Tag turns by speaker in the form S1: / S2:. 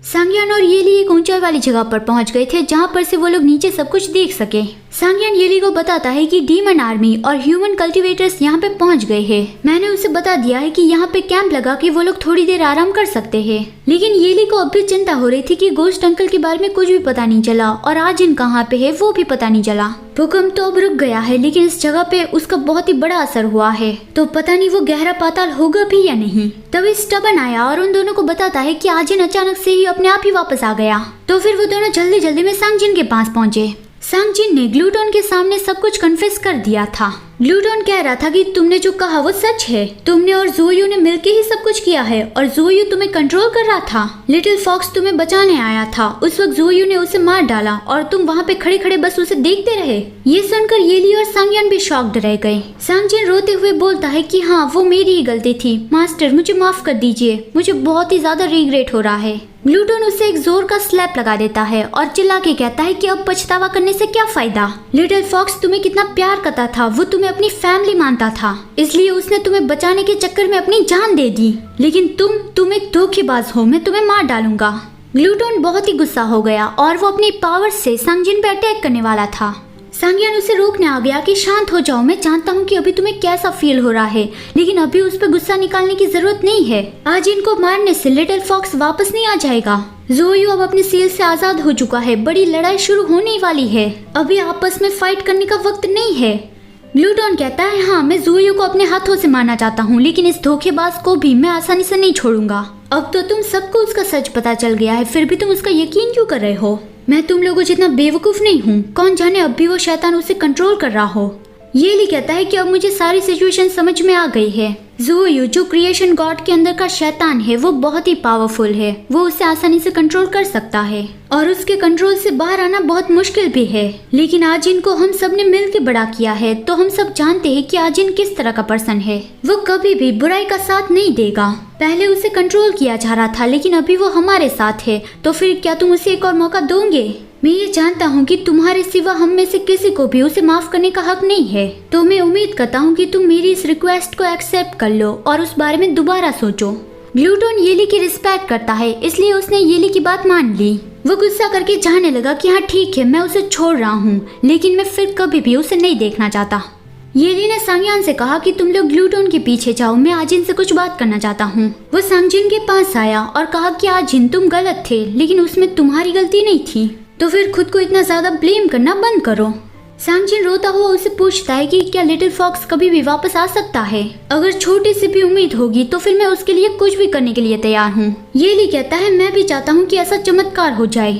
S1: सांगयान और येली एक ऊंचाई वाली जगह पर पहुंच गए थे जहां पर से वो लोग नीचे सब कुछ देख सके। सांगयान येली को बताता है कि डीमन आर्मी और ह्यूमन कल्टीवेटर्स यहाँ पे पहुंच गए हैं। मैंने उसे बता दिया है कि यहाँ पे कैंप लगा के वो लोग थोड़ी देर आराम कर सकते हैं। लेकिन येली को अब भी चिंता हो रही थी कि गोस्ट अंकल के बारे में कुछ भी पता नहीं चला और आज इन कहाँ पे है वो भी पता नहीं चला। भूकंप तो अब रुक गया है लेकिन इस जगह पे उसका बहुत ही बड़ा असर हुआ है, तो पता नहीं वो गहरा पाताल होगा भी या नहीं। तभी स्टबन आया और उन दोनों को बताता है कि आजिन अचानक से ही अपने आप ही वापस आ गया। तो फिर वो दोनों जल्दी जल्दी में सांगजिन के पास पहुंचे। सांगजिन ने ग्लूटोन के सामने सब कुछ कन्फेस कर दिया था। ग्लूटोन कह रहा था कि तुमने जो कहा वो सच है, तुमने और ज़ोयू ने मिलके ही सब कुछ किया है और ज़ोयू तुम्हें कंट्रोल कर रहा था। लिटिल फॉक्स तुम्हें बचाने आया था, उस वक्त ज़ोयू ने उसे मार डाला और तुम वहाँ पे खड़े खड़े बस उसे देखते रहे। ये सुनकर येली और सांगयान भी शॉक्ड रह गए। सांगजिन रोते हुए बोलता है कि हाँ वो मेरी ही गलती थी, मास्टर मुझे माफ कर दीजिए, मुझे बहुत ही ज्यादा रिग्रेट हो रहा है। ग्लूटोन उसे एक जोर का स्लैप लगा देता है और चिल्ला के कहता है कि अब पछतावा करने से क्या फायदा। लिटिल फॉक्स तुम्हें कितना प्यार करता था, वो तुम्हें अपनी फैमिली मानता था, इसलिए उसने तुम्हें बचाने के चक्कर में अपनी जान दे दी। लेकिन तुम एक धोखेबाज हो, मैं तुम्हें मार डालूंगा। ग्लूटोन बहुत ही गुस्सा हो गया और वो अपनी पावर से सांगजिन पे अटैक करने वाला था। सांगयान उसे रोकने आ गया कि शांत हो जाओ, मैं जानता हूँ कि अभी तुम्हें कैसा फील हो रहा है, लेकिन अभी उस पर गुस्सा निकालने की जरूरत नहीं है। आज इनको मारने से लिटिल फॉक्स वापस नहीं आ जाएगा। ज़ोयू अब अपनी सील से आजाद हो चुका है, बड़ी लड़ाई शुरू होने वाली है, अभी आपस में फाइट करने का वक्त नहीं है। ग्लूटोन कहता है हाँ मैं ज़ोयू को अपने हाथों से मारना चाहता हूँ, लेकिन इस धोखेबाज को भी मैं आसानी से नहीं छोड़ूंगा। अब तो तुम सबको उसका सच पता चल गया है, फिर भी तुम उसका यकीन क्यों कर रहे हो? मैं तुम लोगों जितना बेवकूफ नहीं हूँ, कौन जाने अब भी वो शैतान उसे कंट्रोल कर रहा हो। येली कहता है कि अब मुझे सारी सिचुएशन समझ में आ गई है। ज़ोयू जो क्रिएशन गॉड के अंदर का शैतान है वो बहुत ही पावरफुल है, वो उसे आसानी से कंट्रोल कर सकता है और उसके कंट्रोल से बाहर आना बहुत मुश्किल भी है। लेकिन आजिन को हम सब ने मिलकर बड़ा किया है, तो हम सब जानते हैं कि आजिन किस तरह का पर्सन है। वो कभी भी बुराई का साथ नहीं देगा। पहले उसे कंट्रोल किया जा रहा था लेकिन अभी वो हमारे साथ है, तो फिर क्या तुम उसे एक और मौका दोगे? मैं ये जानता हूँ कि तुम्हारे सिवा हम में से किसी को भी उसे माफ करने का हक नहीं है, तो मैं उम्मीद करता हूँ कि तुम मेरी इस रिक्वेस्ट को एक्सेप्ट कर लो और उस बारे में दोबारा सोचो। ग्लूटोन येली की रिस्पेक्ट करता है, इसलिए उसने येली की बात मान ली। वो गुस्सा करके जाने लगा कि हाँ ठीक है मैं उसे छोड़ रहा हूँ, लेकिन मैं फिर कभी भी उसे नहीं देखना चाहता। येली ने सांगयान से कहा कि तुम लोग ग्लूटोन के पीछे जाओ, मैं आजिन से कुछ बात करना चाहता हूँ। वो सांगजिन के पास आया और कहा कि आजिन तुम गलत थे, लेकिन उसमें तुम्हारी गलती नहीं थी, तो फिर खुद को इतना ज्यादा ब्लेम करना बंद करो। सांगजिन रोता हुआ उसे पूछता है कि क्या लिटिल फॉक्स कभी भी वापस आ सकता है? अगर छोटी सी भी उम्मीद होगी तो फिर मैं उसके लिए कुछ भी करने के लिए तैयार हूँ। येली कहता है मैं भी चाहता हूँ कि ऐसा चमत्कार हो जाए।